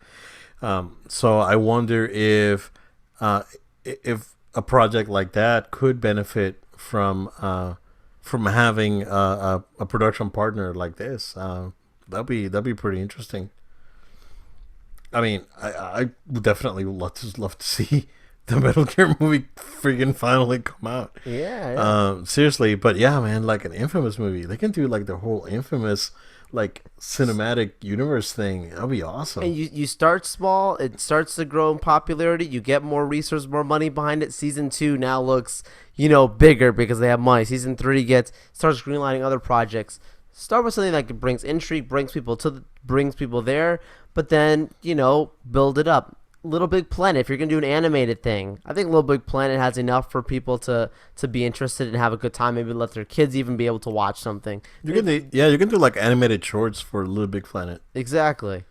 So I wonder if a project like that could benefit from having a production partner like this. That'd be pretty interesting. I mean, I would definitely love to see the Metal Gear movie freaking finally come out. Yeah. Seriously, but yeah, man, like an Infamous movie, they can do like the whole Infamous like cinematic universe thing. That'll be awesome. And you start small, it starts to grow in popularity, you get more resources, more money behind it. Season 2 now looks, bigger because they have money. Season 3 starts greenlighting other projects. Start with something that brings intrigue, brings people there, but then, build it up. Little Big Planet, if you're going to do an animated thing, I think Little Big Planet has enough for people to be interested and have a good time. Maybe let their kids even be able to watch something. You can do like animated shorts for Little Big Planet. Exactly.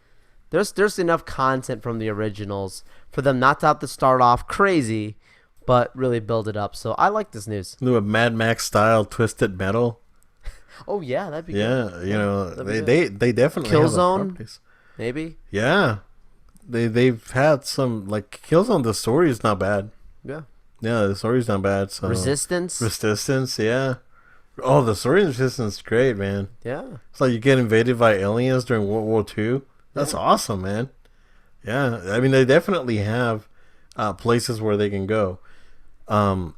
There's enough content from the originals for them not to have to start off crazy, but really build it up. So I like this news. Do a Mad Max style Twisted Metal. Oh yeah, that'd be good. They definitely Killzone, have the properties. Maybe. Yeah. They've had some like Killzone. The story is not bad. Yeah, the story's not bad. So Resistance, yeah. Oh, the story in Resistance is great, man. Yeah, it's like you get invaded by aliens during World War II. That's awesome, man. Yeah, I mean they definitely have places where they can go, and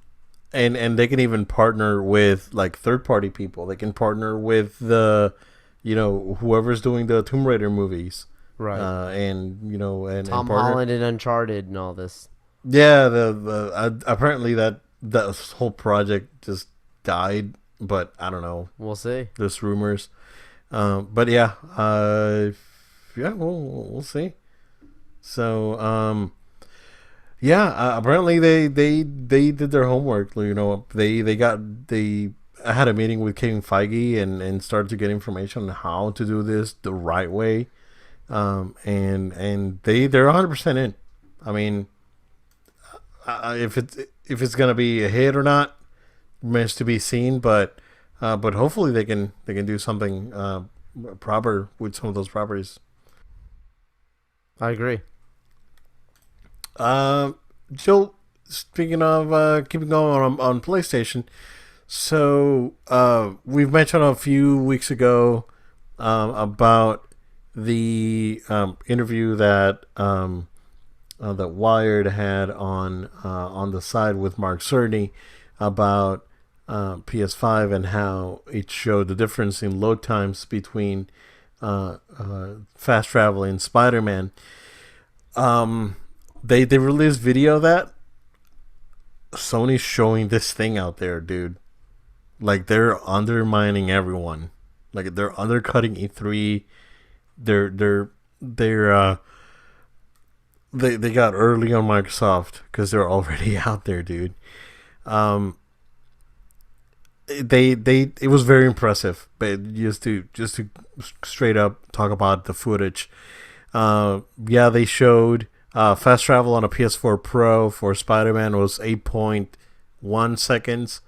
they can even partner with like third party people. They can partner with whoever's doing the Tomb Raider movies. Right. And Tom Holland and Uncharted and all this. Yeah, apparently that whole project just died, but I don't know. We'll see. There's rumors, but yeah, we'll see. So apparently they did their homework. I had a meeting with Kevin Feige and started to get information on how to do this the right way. And they're 100% in. I mean, if it's gonna be a hit or not remains to be seen. But hopefully they can do something proper with some of those properties. I agree. Jill, speaking of keeping going on PlayStation, so we've mentioned a few weeks ago about the interview that that Wired had on the side with Mark Cerny about PS5 and how it showed the difference in load times between fast travel and Spider-Man. They released video of that. Sony's showing this thing out there, dude. Like they're undermining everyone. Like they're undercutting E3. They got early on Microsoft because they're already out there, dude. It was very impressive, but just to straight up talk about the footage. They showed fast travel on a PS4 Pro for Spider-Man was 8.1 seconds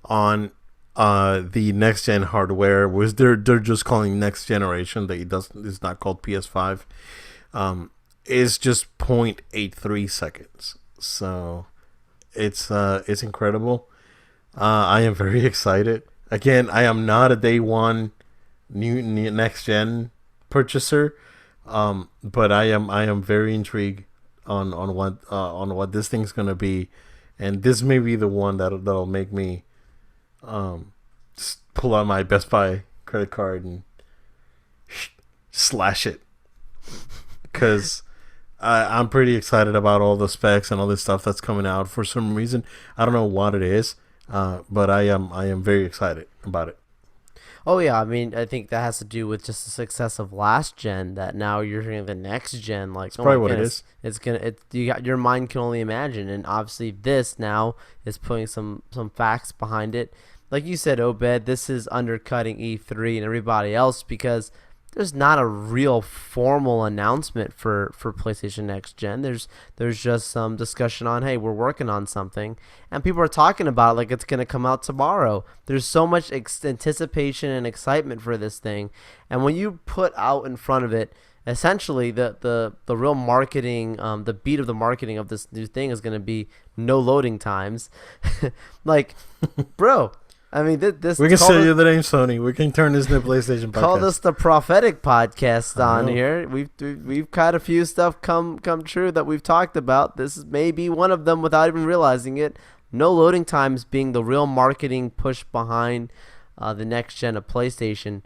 on the next gen hardware. Was they're just calling next generation. It's not called PS5. Is just 0.83 seconds. So it's incredible. I am very excited. Again, I am not a day one new next gen purchaser, but I am very intrigued on what this thing's gonna be, and this may be the one that'll make me pull out my Best Buy credit card and slash it, because I'm pretty excited about all the specs and all this stuff that's coming out. For some reason, I don't know what it is, but I am very excited about it. Oh yeah, I mean, I think that has to do with just the success of last gen. That now you're hearing the next gen. Like, It's oh my probably what it goodness, is. it's gonna. It you got your mind can only imagine, and obviously this now is putting some facts behind it. Like you said, Obed, this is undercutting E3 and everybody else because there's not a real formal announcement for PlayStation Next Gen. There's just some discussion on, hey, we're working on something, and people are talking about it like it's gonna come out tomorrow. There's so much anticipation and excitement for this thing, and when you put out in front of it, essentially the real marketing, the beat of the marketing of this new thing is gonna be no loading times, like, bro. I mean, this We can say you the name Sony. We can turn this into PlayStation podcast. called us the prophetic podcast I on know. here. We've had a few stuff come true that we've talked about. This is maybe one of them without even realizing it. No loading times being the real marketing push behind the next gen of PlayStation.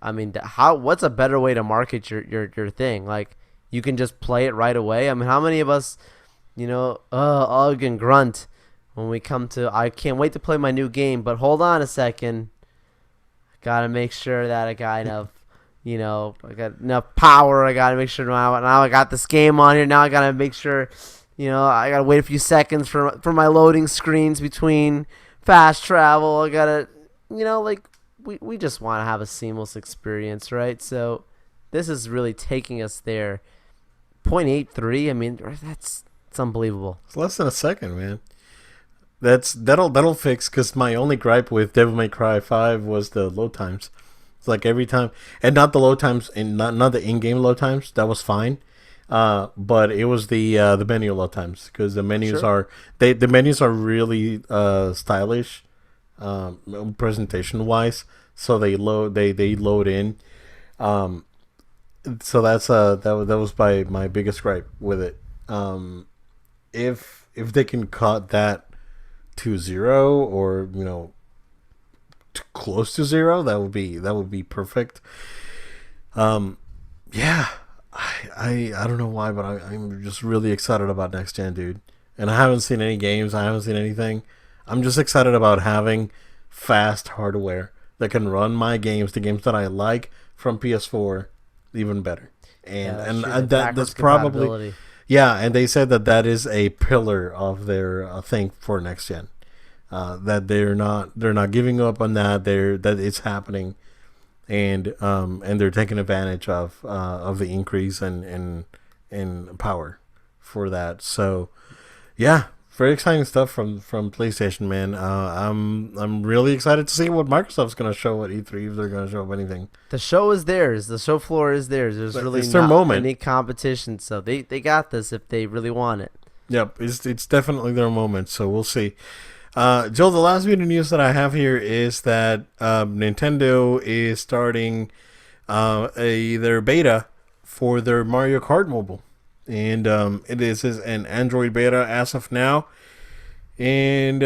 I mean, what's a better way to market your thing? Like, you can just play it right away. I mean, how many of us, ugh and grunt when we come to, I can't wait to play my new game, but hold on a second. Gotta make sure that I got enough, I got enough power. I gotta make sure now I got this game on here. Now I gotta make sure, I gotta wait a few seconds for my loading screens between fast travel. I gotta, we just want to have a seamless experience, right? So this is really taking us there. 0.83, I mean, it's unbelievable. It's less than a second, man. That'll fix, because my only gripe with Devil May Cry 5 was the load times. It's like every time, and not the load times, and not the in-game load times. That was fine, but it was the menu load times, because the menus Sure. the menus are really stylish, presentation wise. So they load in. So that was my biggest gripe with it. If they can cut that to zero, or close to zero, that would be perfect. Yeah, I don't know why, but I'm just really excited about next gen, dude. And I haven't seen any games. I haven't seen anything. I'm just excited about having fast hardware that can run my games, the games that I like from PS4, even better. And Yeah, and shoot, the that's backwards probably. compatibility. Yeah, and they said that is a pillar of their thing for next gen. That they're not giving up on that. That it's happening, and they're taking advantage of the increase in power for that. So yeah, very exciting stuff from PlayStation, man. I'm really excited to see what Microsoft's gonna show at E3, if they're gonna show up anything. The show is theirs. The show floor is theirs. There's really It's their not moment. any competition, so they got this if they really want it. Yep, it's definitely their moment. So we'll see. Joe, the last bit of news that I have here is that Nintendo is starting their beta for their Mario Kart mobile, and it is an Android beta as of now. And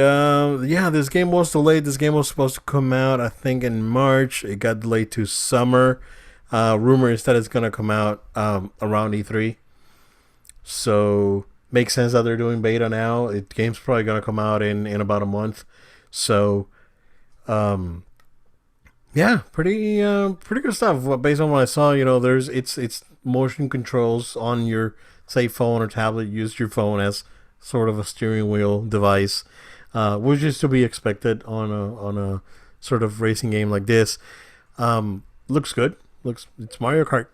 yeah, this game was delayed. This game was supposed to come out, I think, in March. It got delayed to summer. Rumor is that it's gonna come out around E3. So makes sense that they're doing beta now. Game's probably gonna come out in about a month. So yeah, pretty good stuff. Based on what I saw, it's motion controls on your, say, phone or tablet. Use your phone as sort of a steering wheel device, which is to be expected on a sort of racing game like this. Looks good. It's Mario Kart.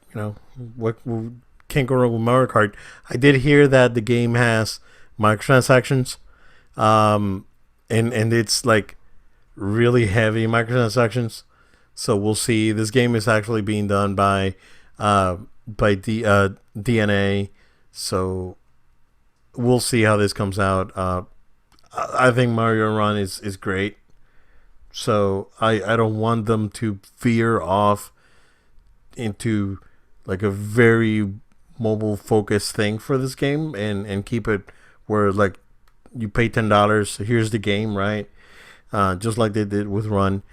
What can't go wrong with Mario Kart. I did hear that the game has microtransactions, and it's like really heavy microtransactions. So we'll see. This game is actually being done by DNA. So we'll see how this comes out. I think Mario Run is great. So I don't want them to veer off into like a very mobile focused thing for this game, and keep it where like you pay $10, here's the game, right? Just like they did with Run.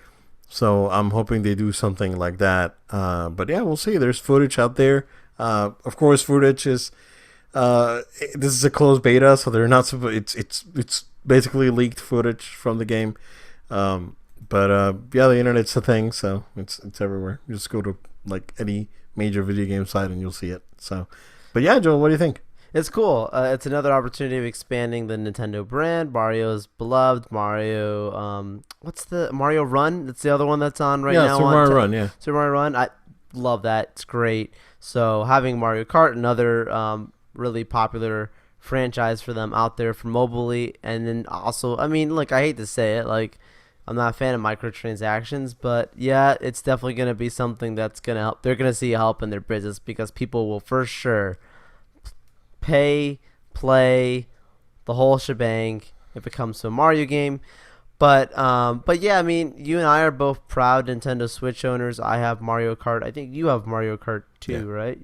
So I'm hoping they do something like that. But yeah, we'll see. There's footage out there. Of course, footage is this is a closed beta, so they're not. It's basically leaked footage from the game. yeah, the internet's a thing, so it's everywhere. You just go to like any major video game site and you'll see it. So, but yeah, Joel, what do you think? It's cool. It's another opportunity of expanding the Nintendo brand. Mario's beloved. Mario. What's the Mario Run? That's the other one that's on right now. Super Mario Run. Yeah, Super Mario Run. I love that. It's great. So having Mario Kart, another really popular franchise for them out there for mobilely, and then also, I mean, look, I hate to say it, like, I'm not a fan of microtransactions, but yeah, it's definitely going to be something that's going to help. They're going to see help in their business because people will for sure pay, play the whole shebang if it comes to a Mario game. But yeah, I mean, you and I are both proud Nintendo Switch owners. I have Mario Kart. I think you have Mario Kart too, right?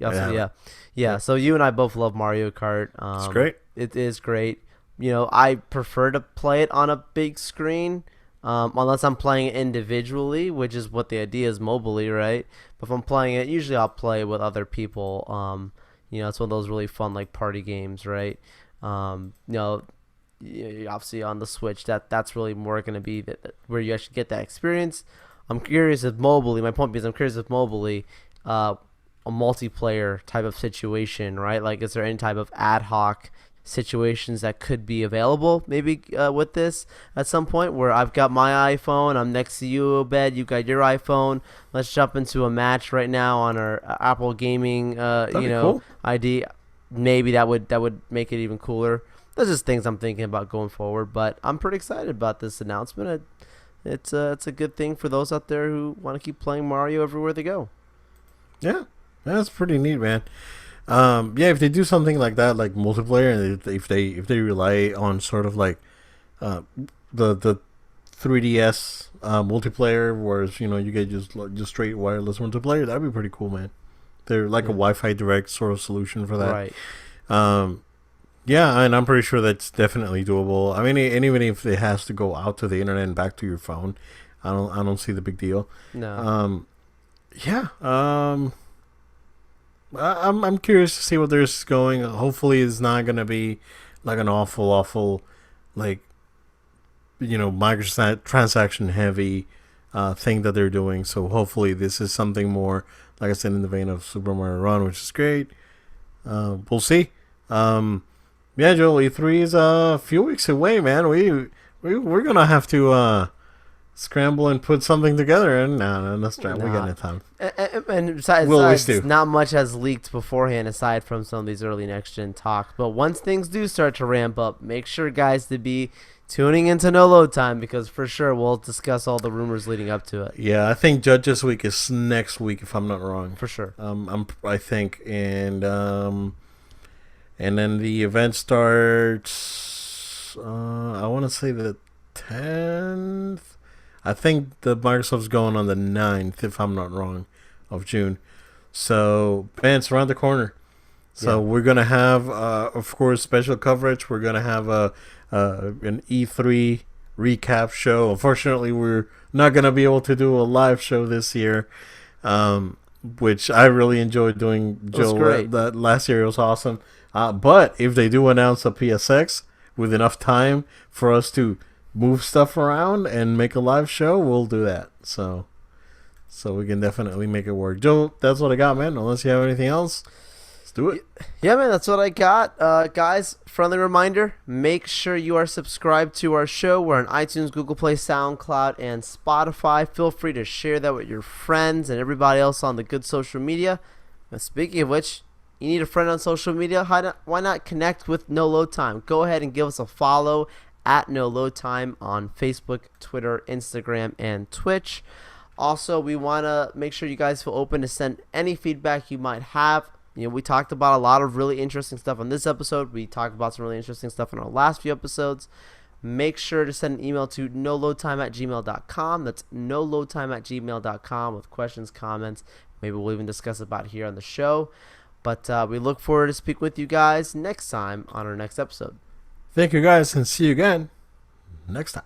Yeah. So you and I both love Mario Kart. It's great. It is great. You know, I prefer to play it on a big screen, unless I'm playing it individually, which is what the idea is mobilely, right? But if I'm playing it, usually I'll play with other people. You know, it's one of those really fun like party games, right? You know. Obviously on the Switch, that's really more going to be where you actually get that experience. I'm curious if mobilely, my point is I'm curious if mobilely, a multiplayer type of situation, right? Like, is there any type of ad hoc situations that could be available maybe with this at some point, where I've got my iPhone, I'm next to you, Obed, you got your iPhone, let's jump into a match right now on our Apple Gaming cool. ID. Maybe that would make it even cooler. Those are just things I'm thinking about going forward, but I'm pretty excited about this announcement. It's a good thing for those out there who want to keep playing Mario everywhere they go. Yeah, that's pretty neat, man. Yeah, if they do something like that, like multiplayer, and if they rely on sort of like the 3DS multiplayer, whereas you get just straight wireless multiplayer, that'd be pretty cool, man. They're like a Wi-Fi direct sort of solution for that, right? Yeah, and I'm pretty sure that's definitely doable. I mean, and even if it has to go out to the internet and back to your phone, I don't see the big deal. No. Yeah. I'm curious to see what there's going. Hopefully, it's not gonna be like an awful like microtransaction heavy thing that they're doing. So hopefully, this is something more, like I said, in the vein of Super Mario Run, which is great. We'll see. Yeah, Joel, E3 is a few weeks away, man. We're gonna have to scramble and put something together. And that's right. We got no time. And besides, not much has leaked beforehand aside from some of these early next gen talks. But once things do start to ramp up, make sure, guys, to be tuning into No Load Time, because for sure we'll discuss all the rumors leading up to it. Yeah, I think Judges Week is next week, if I'm not wrong. For sure. I think, and then the event starts, I want to say the 10th. I think the Microsoft's going on the 9th, if I'm not wrong, of June. So, man, it's around the corner. So we're going to have, of course, special coverage. We're going to have an E3 recap show. Unfortunately, we're not going to be able to do a live show this year, which I really enjoyed doing. Joe, that last year was awesome. But if they do announce a PSX with enough time for us to move stuff around and make a live show, we'll do that. So we can definitely make it work. Joe, that's what I got, man. Unless you have anything else, let's do it. Yeah, man, that's what I got. Guys, friendly reminder, make sure you are subscribed to our show. We're on iTunes, Google Play, SoundCloud, and Spotify. Feel free to share that with your friends and everybody else on the good social media. And speaking of which, you need a friend on social media? Why not connect with No Load Time? Go ahead and give us a follow at No Load Time on Facebook, Twitter, Instagram, and Twitch. Also, we want to make sure you guys feel open to send any feedback you might have. We talked about a lot of really interesting stuff on this episode. We talked about some really interesting stuff in our last few episodes. Make sure to send an email to noloadtime@gmail.com. That's noloadtime@gmail.com with questions, comments. Maybe we'll even discuss about here on the show. But we look forward to speaking with you guys next time on our next episode. Thank you, guys, and see you again next time.